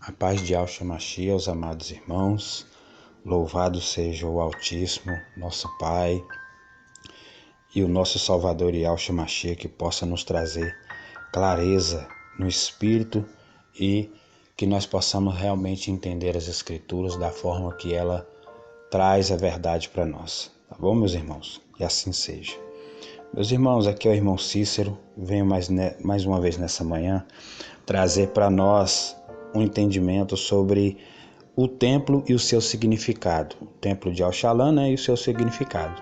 A paz de Yahshua Mashiach aos amados irmãos, louvado seja o Altíssimo, nosso Pai, e o nosso Salvador Yahshua Mashiach, que possa nos trazer clareza no Espírito e que nós possamos realmente entender as Escrituras da forma que ela traz a verdade para nós. Tá bom, meus irmãos? Que assim seja. Meus irmãos, aqui é o irmão Cícero, venho mais uma vez nessa manhã trazer para nós um entendimento sobre o templo e o seu significado. O templo de Yahshua, né, e o seu significado.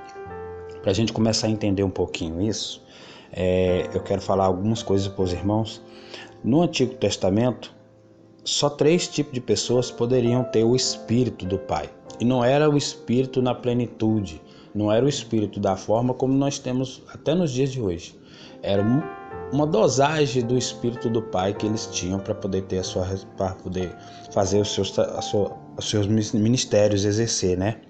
Para a gente começar a entender um pouquinho isso, eu quero falar algumas coisas para os irmãos. No Antigo Testamento, só 3 tipos de pessoas poderiam ter o Espírito do Pai. E não era o Espírito na plenitude, não era o Espírito da forma como nós temos até nos dias de hoje. Era uma dosagem do Espírito do Pai que eles tinham para poder ter para poder fazer os seus ministérios exercer, né?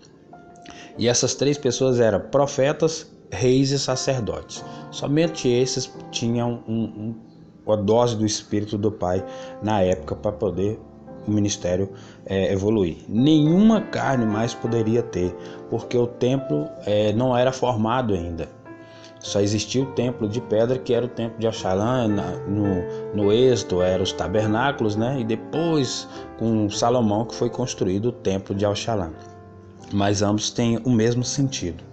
E essas 3 pessoas eram profetas, reis e sacerdotes. Somente esses tinham uma dose do Espírito do Pai na época para poder o ministério evoluir. Nenhuma carne mais poderia ter, porque o templo não era formado ainda. Só existia o templo de pedra, que era o templo de Yahshua. No Êxodo eram os tabernáculos, né? E depois com Salomão que foi construído o templo de Yahshua. Mas ambos têm o mesmo sentido,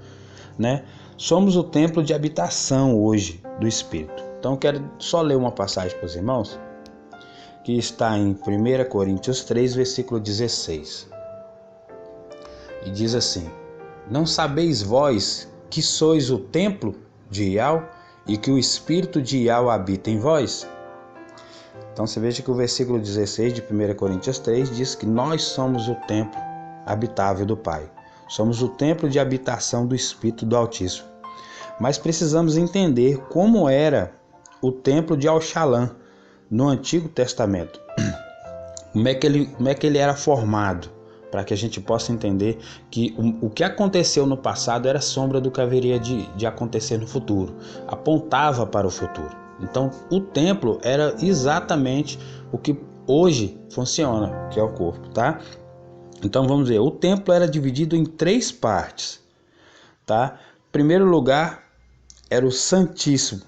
né? Somos o templo de habitação hoje do Espírito. Então eu quero só ler uma passagem para os irmãos, que está em 1 Coríntios 3, versículo 16. E diz assim: Não sabeis vós que sois o templo de Yahweh e que o Espírito de Yahweh habita em vós? Então você veja que o versículo 16 de 1 Coríntios 3 diz que nós somos o templo habitável do Pai. Somos o templo de habitação do Espírito do Altíssimo. Mas precisamos entender como era o templo de Yahshua no Antigo Testamento. Como é que ele era formado, para que a gente possa entender que o que aconteceu no passado era sombra do que haveria de acontecer no futuro. Apontava para o futuro. Então o templo era exatamente o que hoje funciona, que é o corpo, tá? Então vamos ver, o templo era dividido em 3 partes, tá? Em primeiro lugar era o Santíssimo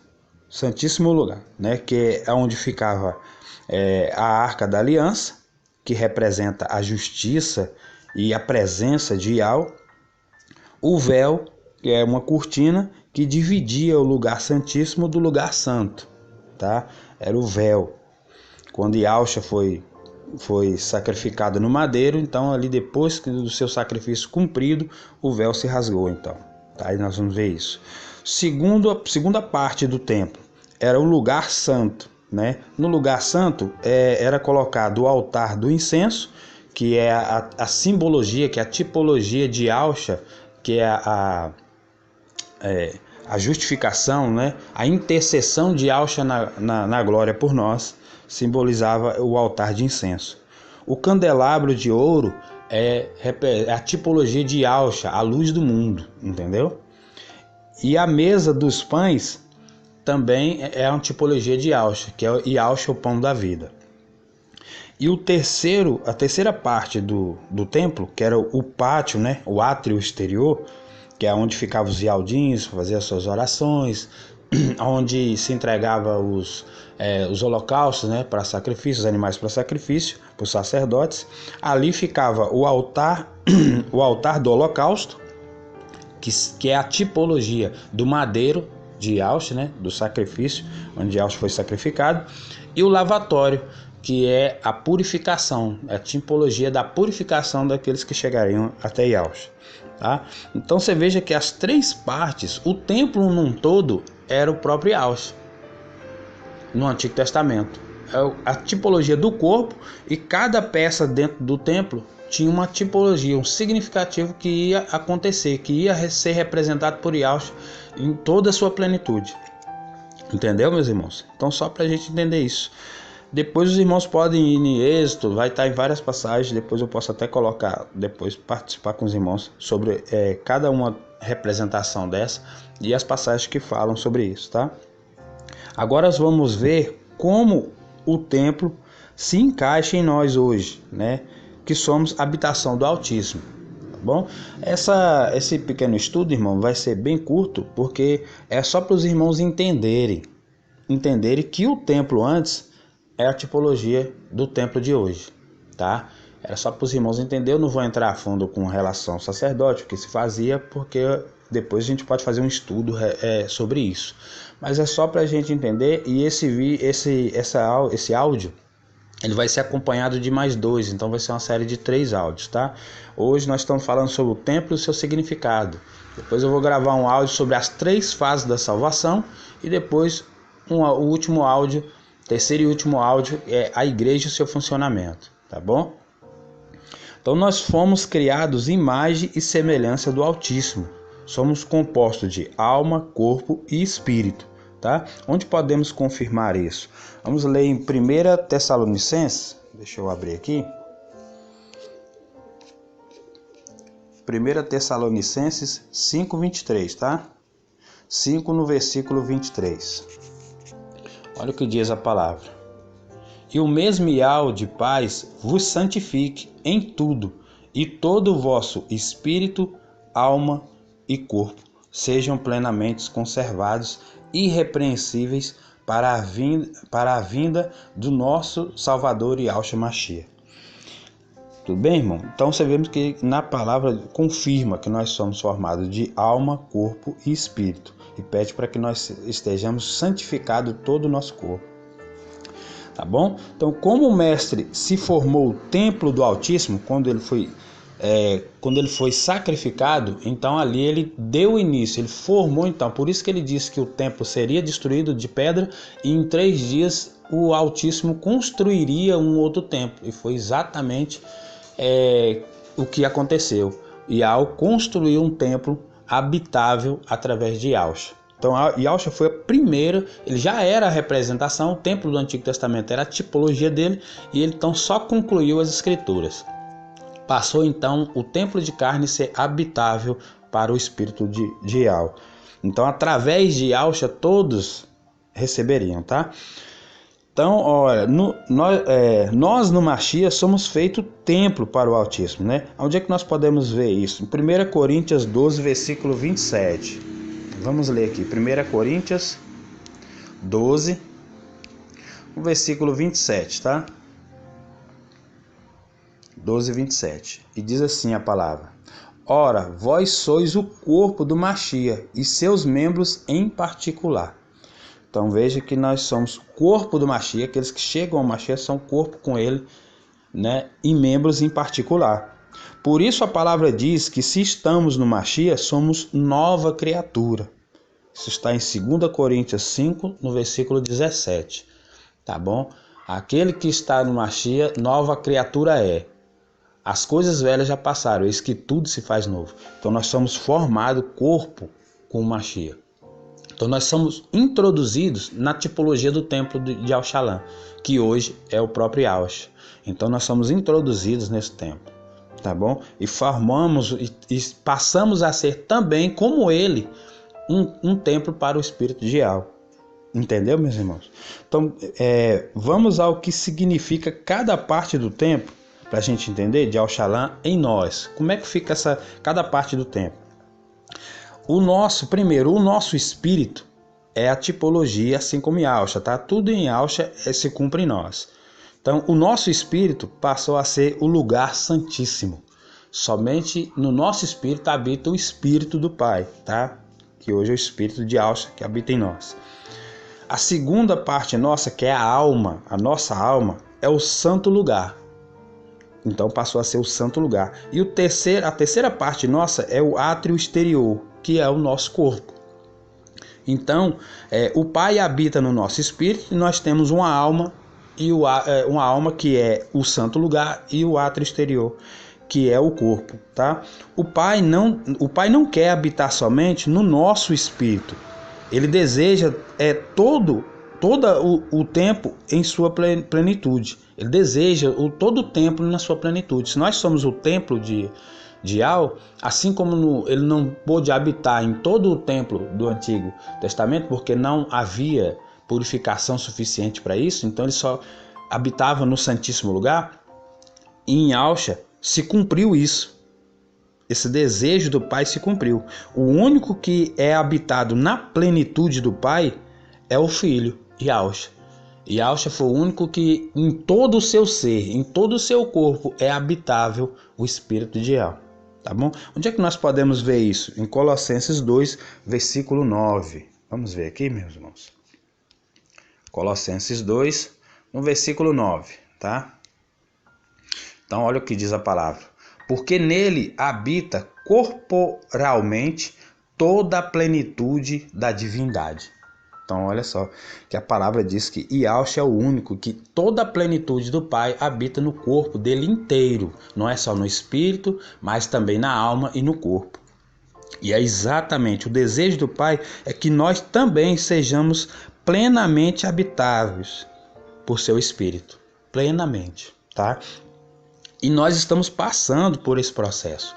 Lugar, né? Que é onde ficava a Arca da Aliança, que representa a justiça e a presença de Yahweh. O véu, que é uma cortina que dividia o lugar santíssimo do lugar santo, tá? Era o véu. Quando Yahshua foi sacrificado no madeiro, então ali depois do seu sacrifício cumprido, o véu se rasgou, então. Tá? E nós vamos ver isso. Segunda parte do templo era o lugar santo, né? No lugar santo era colocado o altar do incenso, que é a simbologia, que é a tipologia de Yahshua, que é a justificação, né? A intercessão de Yahshua na glória por nós, simbolizava o altar de incenso. O candelabro de ouro é a tipologia de Yahshua, a luz do mundo, entendeu? E a mesa dos pães também é uma tipologia de Yahshua, que é Yahshua, o pão da vida. E a terceira parte do templo, que era o pátio, né, o átrio exterior, que é onde ficavam os yaldins, faziam as suas orações, onde se entregava os holocaustos, né, para sacrifício, os animais para sacrifício, para os sacerdotes. Ali ficava o altar do holocausto, que é a tipologia do madeiro de Yahshua, né, do sacrifício, onde Yahshua foi sacrificado, e o lavatório, que é a purificação, é a tipologia da purificação daqueles que chegariam até Yahshua, tá? Então você veja que as 3 partes, o templo num todo era o próprio Yahshua no Antigo Testamento. A tipologia do corpo, e cada peça dentro do templo tinha uma tipologia, um significativo que ia acontecer, que ia ser representado por Yahshua em toda a sua plenitude. Entendeu, meus irmãos? Então só para a gente entender isso. Depois os irmãos podem ir em Êxodo, vai estar em várias passagens, depois eu posso até colocar, depois participar com os irmãos sobre cada uma representação dessa e as passagens que falam sobre isso, tá? Agora vamos ver como o templo se encaixa em nós hoje, né? Que somos habitação do Altíssimo. Tá bom? Esse pequeno estudo, irmão, vai ser bem curto, porque é só para os irmãos entenderem que o templo antes é a tipologia do templo de hoje, tá? Era só para os irmãos entenderem. Eu não vou entrar a fundo com relação ao sacerdote, o que se fazia, porque depois a gente pode fazer um estudo sobre isso. Mas é só para a gente entender, e esse áudio ele vai ser acompanhado de mais 2, então vai ser uma série de 3 áudios, tá? Hoje nós estamos falando sobre o templo e o seu significado. Depois eu vou gravar um áudio sobre as 3 fases da salvação e depois o último áudio, terceiro e último áudio, é a igreja e o seu funcionamento, tá bom? Então nós fomos criados imagem e semelhança do Altíssimo. Somos compostos de alma, corpo e espírito, tá? Onde podemos confirmar isso? Vamos ler em 1 Tessalonicenses, deixa eu abrir aqui. 1 Tessalonicenses 5:23, tá? 5 no versículo 23. Olha o que diz a palavra. E o mesmo ideal de paz vos santifique em tudo, e todo o vosso espírito, alma e corpo sejam plenamente conservados, irrepreensíveis para a vinda do nosso Salvador Yahshua Mashiach. Tudo bem, irmão? Então você vê que na palavra confirma que nós somos formados de alma, corpo e espírito, e pede para que nós estejamos santificados todo o nosso corpo. Tá bom? Então, como o mestre se formou o templo do Altíssimo, quando ele foi sacrificado, então ali ele deu início, ele formou, então, por isso que ele disse que o templo seria destruído de pedra e em 3 dias o Altíssimo construiria um outro templo, e foi exatamente o que aconteceu. Yahweh construiu um templo habitável através de Yahshua. Então Yahshua foi a primeira, ele já era a representação, o templo do Antigo Testamento era a tipologia dele, e ele então só concluiu as escrituras. Passou então o templo de carne ser habitável para o espírito de Yahweh. Então através de Yahshua todos receberiam, tá? Então, olha, nós no Mashiach somos feito templo para o Altíssimo, né? Onde é que nós podemos ver isso? Em 1 Coríntios 12, versículo 27. Vamos ler aqui, 1 Coríntios 12, o versículo 27, tá? 12, 27. E diz assim a palavra: Ora, vós sois o corpo do Mashiach e seus membros em particular. Então veja que nós somos corpo do Mashiach, aqueles que chegam ao Mashiach são corpo com ele, né? E membros em particular. Por isso a palavra diz que se estamos no Mashiach, somos nova criatura. Isso está em 2 Coríntios 5, no versículo 17. Tá bom? Aquele que está no Mashiach, nova criatura é. As coisas velhas já passaram, eis que tudo se faz novo. Então nós somos formados corpo com o Mashiach. Então nós somos introduzidos na tipologia do templo de Al-Shalom, que hoje é o próprio Yahshua. Então nós somos introduzidos nesse templo. Tá bom? E formamos e passamos a ser também, como ele, um templo para o Espírito de Yahweh. Entendeu, meus irmãos? Então, vamos ao que significa cada parte do templo, para a gente entender, de Al-Shalom em nós. Como é que fica cada parte do templo? O nosso espírito é a tipologia, assim como Yahshua, tá? Tudo em Yahshua se cumpre em nós. Então, o nosso espírito passou a ser o lugar santíssimo. Somente no nosso espírito habita o Espírito do Pai, tá? Que hoje é o Espírito de Yahshua que habita em nós. A segunda parte nossa, que é a alma, a nossa alma, é o santo lugar. Então passou a ser o santo lugar. E a terceira parte nossa é o átrio exterior, que é o nosso corpo. Então, o Pai habita no nosso espírito e nós temos uma alma, uma alma que é o santo lugar, e o átrio exterior, que é o corpo, tá? O Pai não quer habitar somente no nosso espírito. Ele deseja todo o tempo em sua plenitude. Ele deseja todo o templo na sua plenitude. Se nós somos o templo de Yahweh, assim como ele não pôde habitar em todo o templo do Antigo Testamento, porque não havia purificação suficiente para isso, então ele só habitava no Santíssimo Lugar, e em Alcha se cumpriu isso. Esse desejo do Pai se cumpriu. O único que é habitado na plenitude do Pai é o Filho, Yahshua. Yahshua foi o único que em todo o seu ser, em todo o seu corpo é habitável o Espírito de Yahweh. Tá bom? Onde é que nós podemos ver isso? Em Colossenses 2, versículo 9. Vamos ver aqui, meus irmãos. Colossenses 2, no versículo 9, tá? Então, olha o que diz a palavra. Porque nele habita corporalmente toda a plenitude da divindade. Então, olha só, que a palavra diz que Yahshua é o único que toda a plenitude do Pai habita no corpo dele inteiro. Não é só no espírito, mas também na alma e no corpo. E é exatamente o desejo do Pai é que nós também sejamos plenamente habitáveis por seu espírito. Plenamente, tá? E nós estamos passando por esse processo.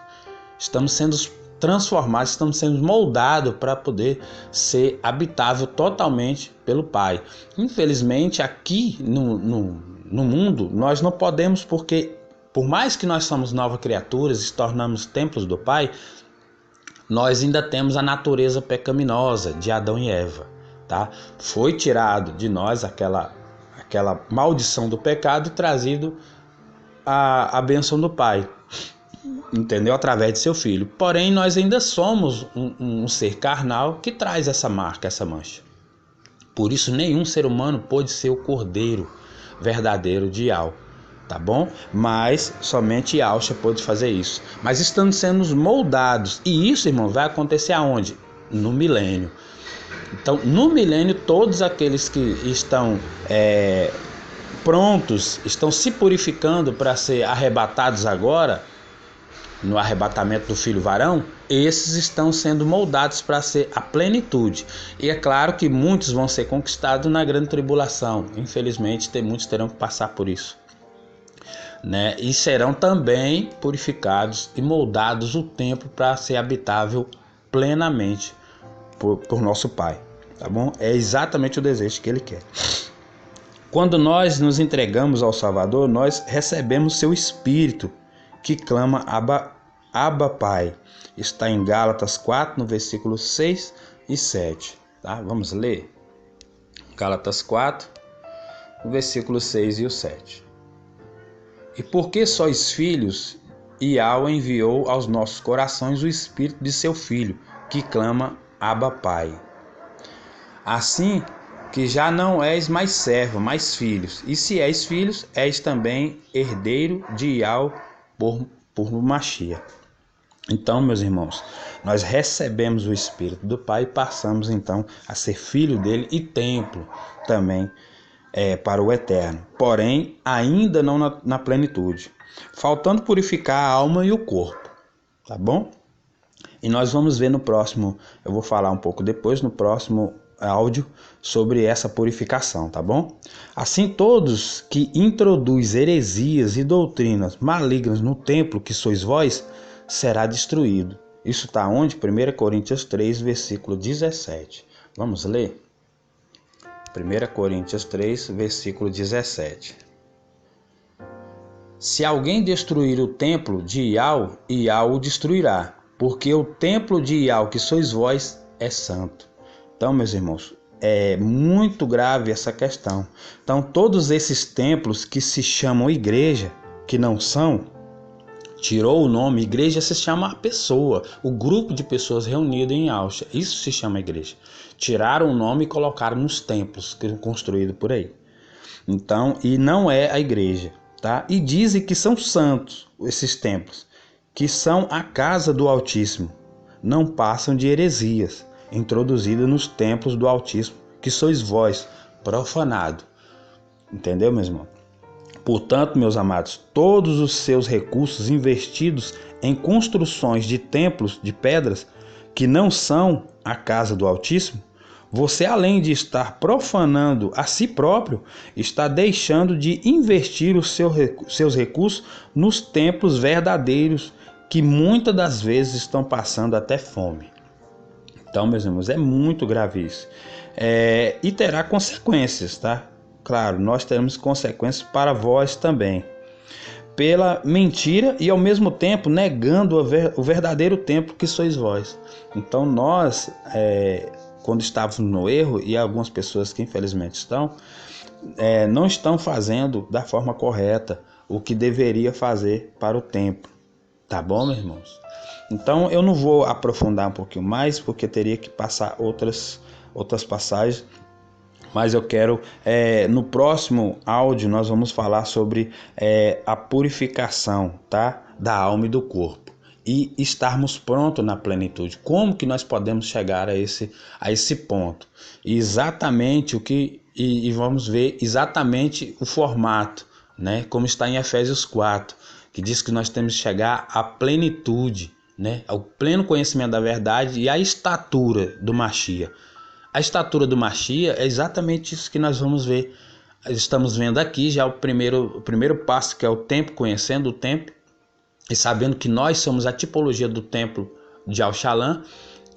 Estamos sendo transformados, estamos sendo moldados para poder ser habitável totalmente pelo Pai. Infelizmente, aqui no mundo, nós não podemos, porque por mais que nós somos novas criaturas e se tornamos templos do Pai, nós ainda temos a natureza pecaminosa de Adão e Eva. Tá? Foi tirado de nós aquela maldição do pecado e trazido a bênção do Pai, entendeu? Através de seu Filho. Porém, nós ainda somos um ser carnal que traz essa marca, essa mancha. Por isso, nenhum ser humano pode ser o cordeiro verdadeiro de Yahweh, tá bom? Mas somente Yahshua pode fazer isso. Mas estamos sendo moldados. E isso, irmão, vai acontecer aonde? No milênio. Então, no milênio, todos aqueles que estão prontos, estão se purificando para ser arrebatados agora, no arrebatamento do filho varão, esses estão sendo moldados para ser a plenitude. E é claro que muitos vão ser conquistados na grande tribulação. Infelizmente, muitos terão que passar por isso, né? E serão também purificados e moldados o templo para ser habitável plenamente por nosso Pai, tá bom? É exatamente o desejo que Ele quer. Quando nós nos entregamos ao Salvador, nós recebemos seu Espírito, que clama Abba Pai. Está em Gálatas 4, no versículo 6 e 7. Tá? Vamos ler? Gálatas 4, no versículo 6 e o 7. E porque sois filhos, Yahweh enviou aos nossos corações o Espírito de seu Filho, que clama Abba Pai. Assim que já não és mais servo, mas filhos. E se és filhos, és também herdeiro de Yahweh por Mashiach. Então, meus irmãos, nós recebemos o Espírito do Pai e passamos então a ser filho dele e templo também para o Eterno. Porém, ainda não na plenitude. Faltando purificar a alma e o corpo. Tá bom? E nós vamos ver no próximo, eu vou falar um pouco depois, no próximo áudio, sobre essa purificação, tá bom? Assim, todos que introduz heresias e doutrinas malignas no templo que sois vós, será destruído. Isso está onde? 1 Coríntios 3, versículo 17. Vamos ler? 1 Coríntios 3, versículo 17. Se alguém destruir o templo de Yahweh, Yahweh o destruirá, porque o templo de Yahweh que sois vós é santo. Então, meus irmãos, é muito grave essa questão. Então, todos esses templos que se chamam igreja, que não são, tirou o nome, igreja se chama a pessoa, o grupo de pessoas reunidas em Yahshua. Isso se chama igreja. Tiraram o nome e colocaram nos templos construídos por aí. Então, e não é a igreja, tá? E dizem que são santos esses templos, que são a casa do Altíssimo. Não passam de heresias introduzidas nos templos do Altíssimo, que sois vós, profanado. Entendeu, meu irmão? Portanto, meus amados, todos os seus recursos investidos em construções de templos de pedras que não são a casa do Altíssimo, você, além de estar profanando a si próprio, está deixando de investir os seus recursos nos templos verdadeiros, que muitas das vezes estão passando até fome. Então, meus irmãos, é muito grave isso. E terá consequências, tá? claro, nós teremos consequências para vós também, pela mentira e ao mesmo tempo negando o verdadeiro templo que sois vós. Então nós, quando estávamos no erro, e algumas pessoas que infelizmente estão, não estão fazendo da forma correta o que deveria fazer para o templo. Tá bom, meus irmãos? Então eu não vou aprofundar um pouquinho mais, porque teria que passar outras passagens, mas eu quero, no próximo áudio nós vamos falar sobre a purificação, tá? Da alma e do corpo, e estarmos prontos na plenitude. Como que nós podemos chegar a esse ponto? E exatamente e vamos ver exatamente o formato, né? Como está em Efésios 4, que diz que nós temos que chegar à plenitude, né? Ao pleno conhecimento da verdade e à estatura do Mashiach. A estatura do Mashiach é exatamente isso que nós vamos ver. Estamos vendo aqui já o primeiro passo, que é o templo, conhecendo o templo e sabendo que nós somos a tipologia do templo de Al-Shalom,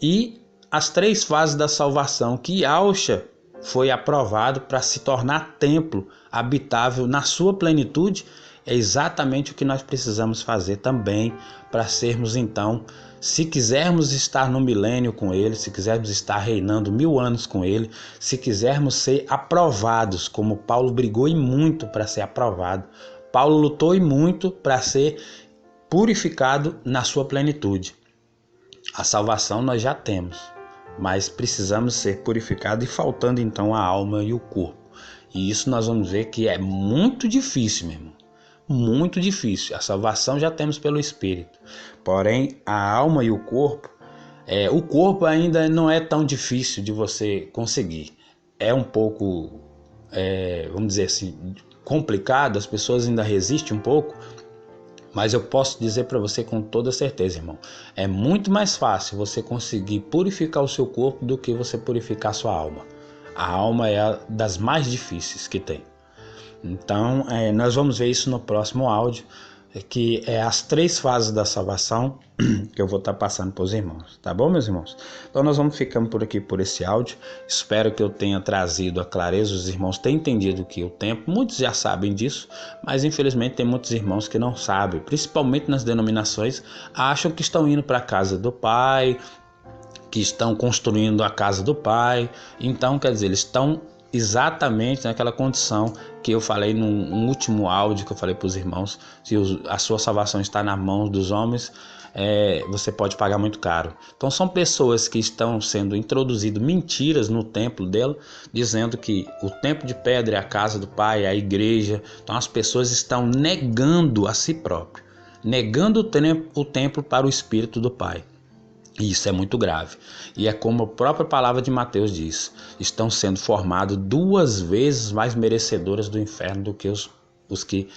e as 3 fases da salvação, que Yahusha foi aprovado para se tornar templo habitável na sua plenitude. É exatamente o que nós precisamos fazer também para sermos, então, se quisermos estar no milênio com ele, se quisermos estar reinando 1000 anos com ele, se quisermos ser aprovados, como Paulo brigou e muito para ser aprovado, Paulo lutou e muito para ser purificado na sua plenitude. A salvação nós já temos, mas precisamos ser purificados, e faltando então a alma e o corpo. E isso nós vamos ver que é muito difícil, meu irmão. Muito difícil. A salvação já temos pelo Espírito, porém a alma e o corpo ainda não é tão difícil de você conseguir. É um pouco, vamos dizer assim, complicado, as pessoas ainda resistem um pouco, mas eu posso dizer para você com toda certeza, irmão, é muito mais fácil você conseguir purificar o seu corpo do que você purificar a sua alma. A alma é a das mais difíceis que tem. Então, nós vamos ver isso no próximo áudio, que é as 3 fases da salvação que eu vou estar passando para os irmãos. Tá bom, meus irmãos? Então, nós vamos ficando por aqui por esse áudio. Espero que eu tenha trazido a clareza, os irmãos tenham entendido que o tempo, muitos já sabem disso, mas infelizmente tem muitos irmãos que não sabem, principalmente nas denominações, acham que estão indo para a casa do Pai, que estão construindo a casa do Pai. Então, quer dizer, eles estão exatamente naquela condição que eu falei no último áudio que eu falei para os irmãos: se a sua salvação está nas mãos dos homens, você pode pagar muito caro. Então são pessoas que estão sendo introduzidas mentiras no templo dela, dizendo que o templo de pedra é a casa do Pai, é a igreja. Então as pessoas estão negando a si próprio, negando o templo para o Espírito do Pai. E isso é muito grave. E é como a própria palavra de Mateus diz: estão sendo formados 2 vezes mais merecedoras do inferno do que os que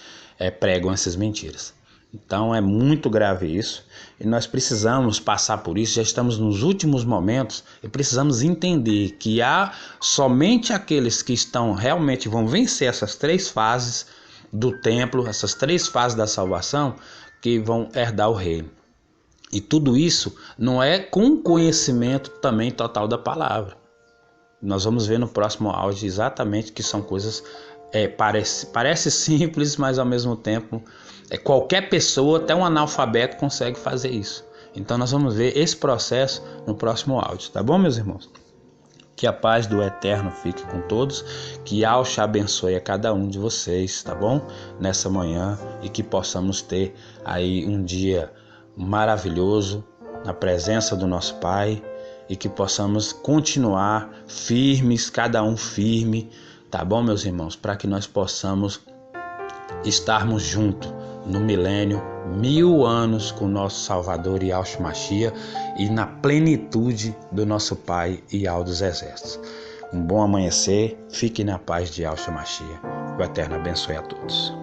pregam essas mentiras. Então é muito grave isso, e nós precisamos passar por isso. Já estamos nos últimos momentos e precisamos entender que há somente aqueles que realmente vão vencer essas 3 fases do templo, essas 3 fases da salvação, que vão herdar o reino. E tudo isso não é com conhecimento também total da palavra. Nós vamos ver no próximo áudio exatamente que são coisas, parece simples, mas ao mesmo tempo qualquer pessoa, até um analfabeto, consegue fazer isso. Então nós vamos ver esse processo no próximo áudio, tá bom, meus irmãos? Que a paz do Eterno fique com todos, que Yahusha abençoe a cada um de vocês, tá bom? Nessa manhã, e que possamos ter aí um dia maravilhoso na presença do nosso Pai, e que possamos continuar firmes, cada um firme, tá bom, meus irmãos? Para que nós possamos estarmos juntos no milênio, 1000 anos com o nosso Salvador Yahshua Mashiach, e na plenitude do nosso Pai Yahweh dos Exércitos. Um bom amanhecer, fique na paz de Yahshua Mashiach. O Eterno abençoe a todos.